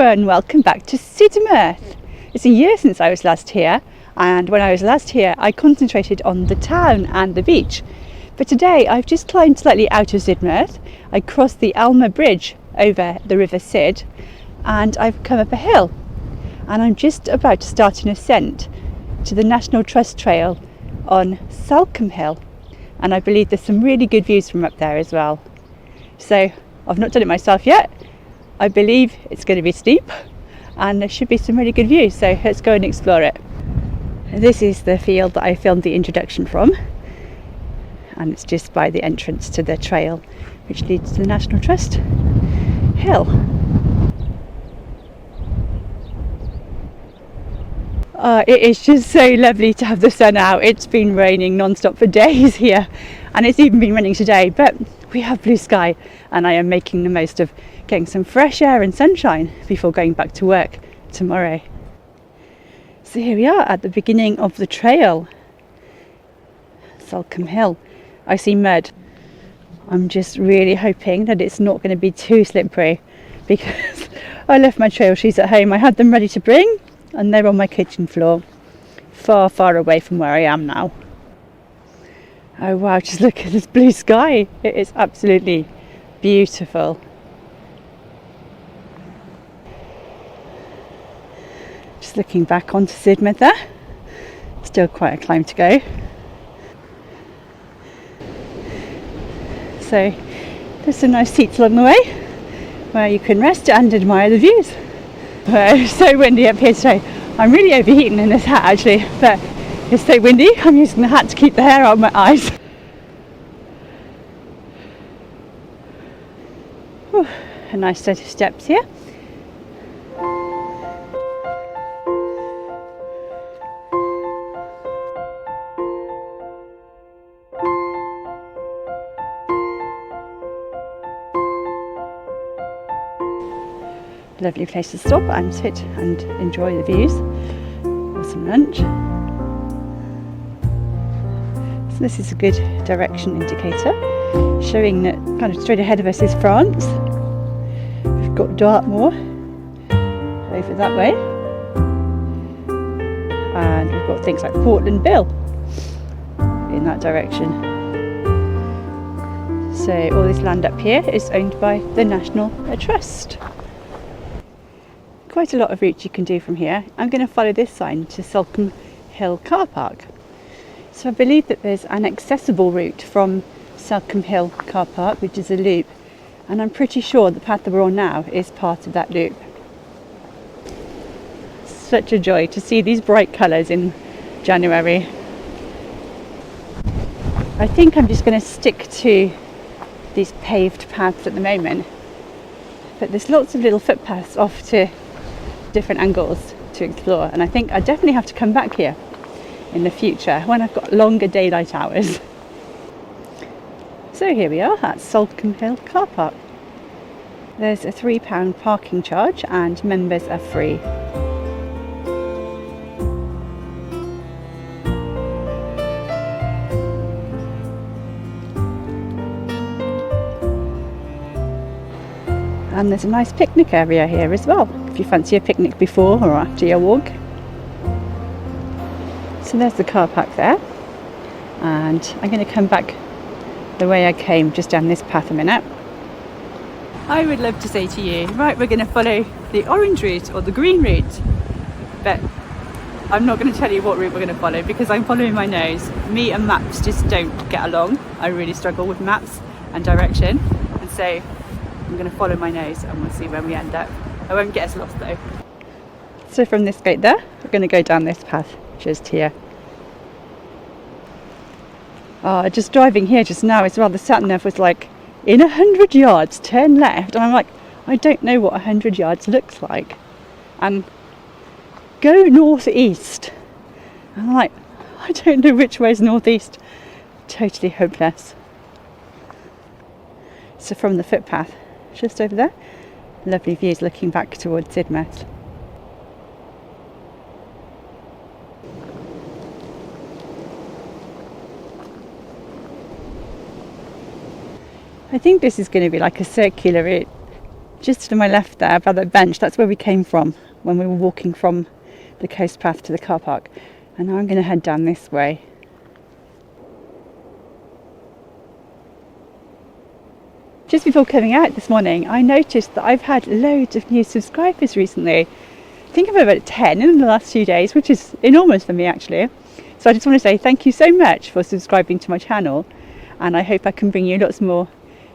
everyone, welcome back to Sidmouth. It's a year since I was last here, and when I was last here I concentrated on the town and the beach. But today I've just climbed slightly out of Sidmouth. I crossed the Alma Bridge over the River Sid and I've come up a hill, and I'm just about to start an ascent to the National Trust Trail on Salcombe Hill, and I believe there's some really good views from up there as well. So I've not done it myself yet. I believe it's going to be steep and there should be some really good views, so let's go and explore it. This is the field that I filmed the introduction from, and it's just by the entrance to the trail which leads to the National Trust Hill. It is just so lovely to have the sun out. It's been raining non-stop for days here, and it's even been raining today, but we have blue sky and I am making the most of getting some fresh air and sunshine before going back to work tomorrow. So here we are at the beginning of the trail, Salcombe Hill. I see mud. I'm just really hoping that it's not going to be too slippery, because I left my trail shoes at home. I had them ready to bring and they're on my kitchen floor, far away from where I am now. Oh wow, just look at this blue sky. It is absolutely beautiful. Just looking back onto Sidmouth there. Still quite a climb to go. So there's some nice seats along the way where you can rest and admire the views. It's so windy up here today. I'm really overheating in this hat actually, but it's so windy I'm using the hat to keep the hair out of my eyes. Whew, a nice set of steps here. Lovely place to stop and sit and enjoy the views for some lunch. So this is a good direction indicator, showing that kind of straight ahead of us is France. We've got Dartmoor over that way, and we've got things like Portland Bill in that direction. So all this land up here is owned by the National Trust. Quite a lot of routes you can do from here. I'm going to follow this sign to Salcombe Hill car park. So I believe that there's an accessible route from Salcombe Hill car park, which is a loop, and I'm pretty sure the path that we're on now is part of that loop. Such a joy to see these bright colours in January. I think I'm just going to stick to these paved paths at the moment, but there's lots of little footpaths off to different angles to explore, and I think I definitely have to come back here in the future when I've got longer daylight hours. So here we are at Salcombe Hill car park. There's a £3 parking charge and members are free. And there's a nice picnic area here as well, if you fancy a picnic before or after your walk. So there's the car park there, and I'm going to come back the way I came, just down this path a minute. I would love to say to you, right, we're going to follow the orange route or the green route, but I'm not going to tell you what route we're going to follow because I'm following my nose. Me and maps just don't get along. I really struggle with maps and direction, and so I'm going to follow my nose and we'll see where we end up. I won't get us lost though. So from this gate there, we're going to go down this path just here. Just driving here just now as well, the sat nav was like, in 100 yards, turn left. And I'm like, I don't know what 100 yards looks like. And go northeast. And I'm like, I don't know which way is northeast. Totally hopeless. So from the footpath, just over there, lovely views looking back towards Sidmouth. I think this is going to be like a circular route Just to my left there, by that bench, that's where we came from when we were walking from the coast path to the car park. And now I'm going to head down this way. Just before coming out this morning, I noticed that I've had loads of new subscribers recently. I think I've had about 10 in the last few days, which is enormous for me actually. So I just want to say thank you so much for subscribing to my channel, and I hope I can bring you lots more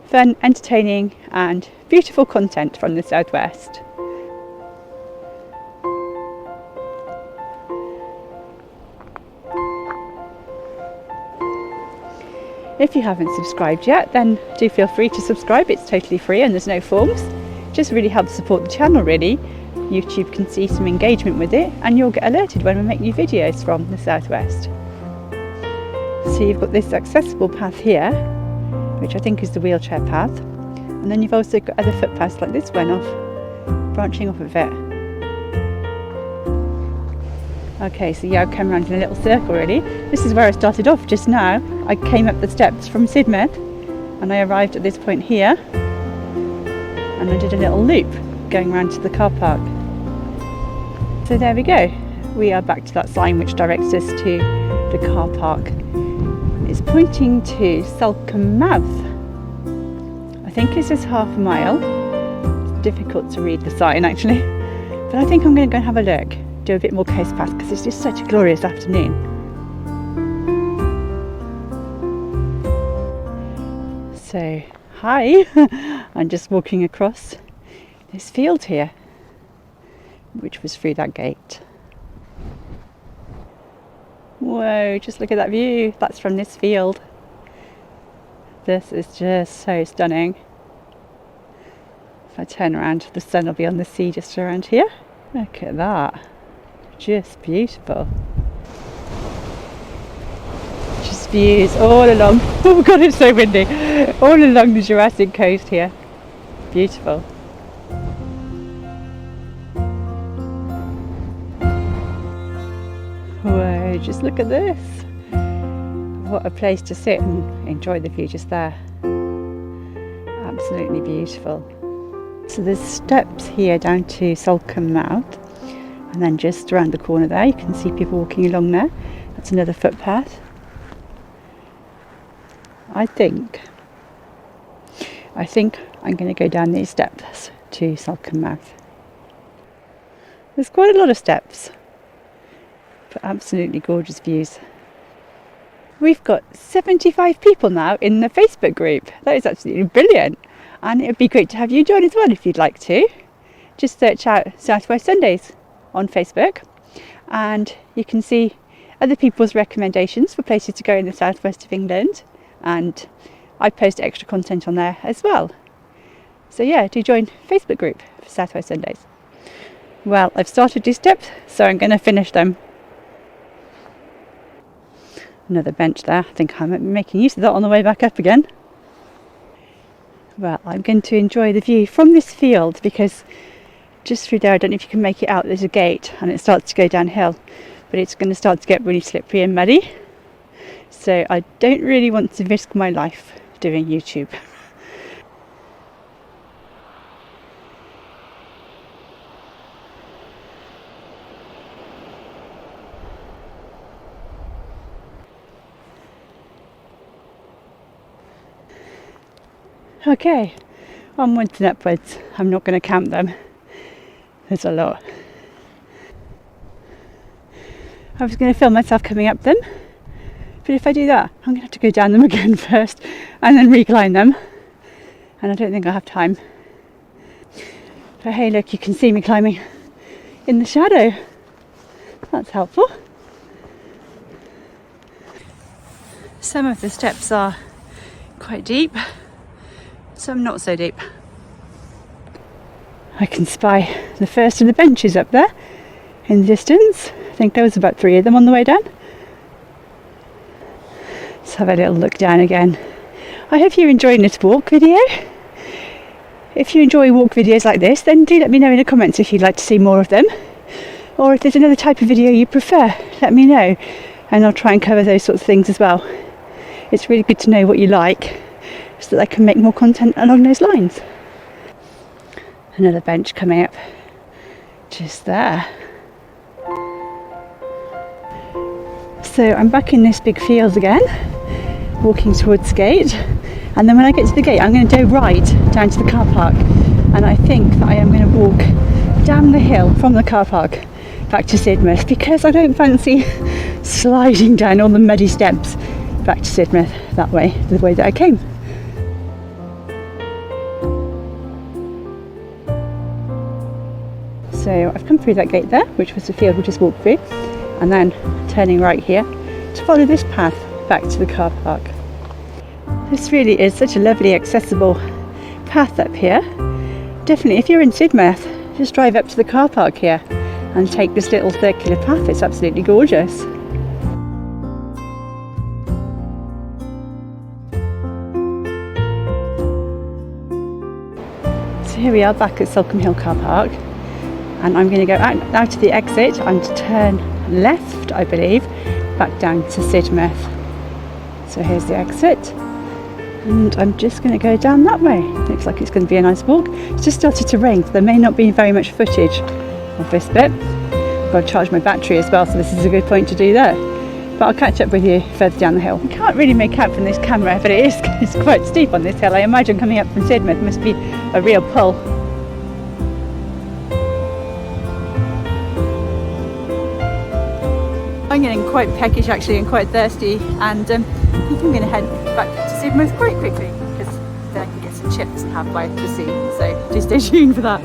fun, entertaining and beautiful content from the southwest. If you haven't subscribed yet, then do feel free to subscribe. It's totally free and there's no forms. It just really helps support the channel really. YouTube can see some engagement with it and you'll get alerted when we make new videos from the southwest. So you've got this accessible path here, which I think is the wheelchair path, and then you've also got other footpaths like this one branching off of it. Okay, so yeah, I've come around in a little circle really. This is where I started off just now. I came up the steps from Sidmouth and I arrived at this point here and I did a little loop going around to the car park. So there we go. We are back to that sign which directs us to the car park. It's pointing to Salcombe Mouth. I think it says half a mile. It's difficult to read the sign actually, but I think I'm going to go and have a look. Do a bit more coast path because it's just such a glorious afternoon. So, hi! I'm just walking across this field here, which was through that gate. Whoa, just look at that view. That's from this field. This is just so stunning. If I turn around, the sun will be on the sea just around here. Look at that. Just beautiful. Just views all along. Oh god, it's so windy. All along the Jurassic Coast here. Beautiful. Whoa, just look at this. What a place to sit and enjoy the view just there. Absolutely beautiful. So there's steps here down to Salcombe Mouth. And then just around the corner there, you can see people walking along there. That's another footpath. I think I'm going to go down these steps to Salcombe Mouth. There's quite a lot of steps, but absolutely gorgeous views. We've got 75 people now in the Facebook group. That is absolutely brilliant. And it would be great to have you join as well if you'd like to. Just search out Southwest Sundays on Facebook and you can see other people's recommendations for places to go in the southwest of England, and I post extra content on there as well. So yeah, do join Facebook group for Southwest Sundays. Well, I've started these steps, so I'm going to finish them. Another bench there. I think I might be making use of that on the way back up again. Well, I'm going to enjoy the view from this field because just through there, I don't know if you can make it out, there's a gate and it starts to go downhill, but it's going to start to get really slippery and muddy. So I don't really want to risk my life doing YouTube. Okay, onwards and upwards. I'm not going to count them. There's a lot. I was going to film myself coming up them, but if I do that, I'm going to have to go down them again first and then recline them, and I don't think I'll have time. But hey, look, you can see me climbing in the shadow. That's helpful. Some of the steps are quite deep, some not so deep. I can spy the first of the benches up there in the distance. I think there was about 3 of them on the way down. Let's have a little look down again. I hope you're enjoying this walk video. If you enjoy walk videos like this, then do let me know in the comments if you'd like to see more of them. Or if there's another type of video you prefer, let me know. And I'll try and cover those sorts of things as well. It's really good to know what you like so that I can make more content along those lines. Another bench coming up just there. So I'm back in this big field again, walking towards the gate, and then when I get to the gate I'm going to go right down to the car park, and I think that I am going to walk down the hill from the car park back to Sidmouth, because I don't fancy sliding down all the muddy steps back to Sidmouth that way, the way that I came. So I've come through that gate there, which was the field we just walked through, and then turning right here to follow this path back to the car park. This really is such a lovely accessible path up here. Definitely, if you're in Sidmouth, just drive up to the car park here and take this little circular path. It's absolutely gorgeous. So here we are back at Salcombe Hill car park, and I'm going to go out to the exit and turn left, I believe, back down to Sidmouth. So here's the exit, and I'm just going to go down that way. Looks like it's going to be a nice walk. It's just started to rain, so there may not be very much footage of this bit. I've got to charge my battery as well, so this is a good point to do that. But I'll catch up with you further down the hill. I can't really make out from this camera, but it's quite steep on this hill. I imagine coming up from Sidmouth must be a real pull. I'm getting quite peckish actually and quite thirsty, and I think I'm going to head back to Sidmouth quite quickly, because then I can get some chips and have by the sea, so just stay tuned for that.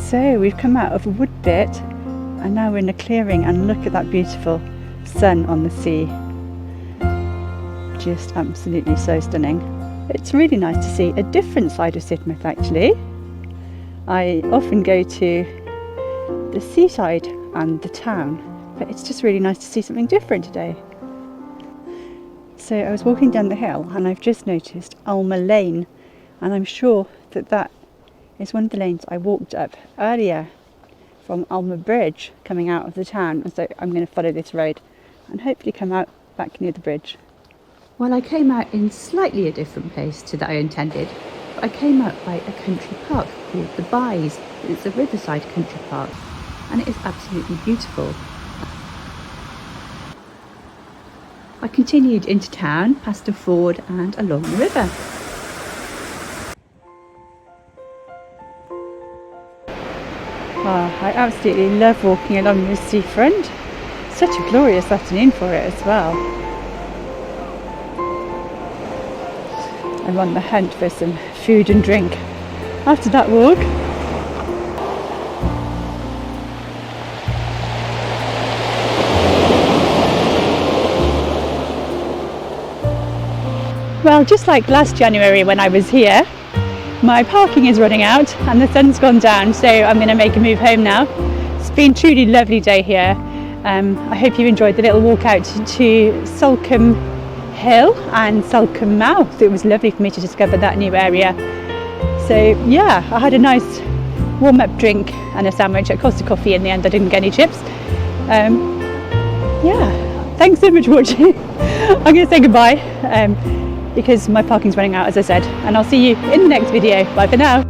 So we've come out of a wood bit and now we're in a clearing, and look at that beautiful sun on the sea. Just absolutely so stunning. It's really nice to see a different side of Sidmouth actually. I often go to the seaside and the town, but it's just really nice to see something different today. So I was walking down the hill and I've just noticed Alma Lane, and I'm sure that that is one of the lanes I walked up earlier from Alma Bridge coming out of the town, and so I'm going to follow this road and hopefully come out back near the bridge. Well, I came out in slightly a different place to that I intended, but I came out by a country park called the Byes. It's a riverside country park, and it is absolutely beautiful. I continued into town, past a ford and along the river. I absolutely love walking along the seafront. Such a glorious afternoon for it as well. I'm on the hunt for some food and drink after that walk. Well, just like last January when I was here, my parking is running out and the sun's gone down, so I'm going to make a move home now. It's been a truly lovely day here. I hope you enjoyed the little walk out to Salcombe Hill and Salcombe Mouth. It was lovely for me to discover that new area. So yeah, I had a nice warm-up drink and a sandwich. It cost a coffee in the end. I didn't get any chips. Yeah, thanks so much for watching. I'm going to say goodbye because my parking's running out, as I said, and I'll see you in the next video. Bye for now.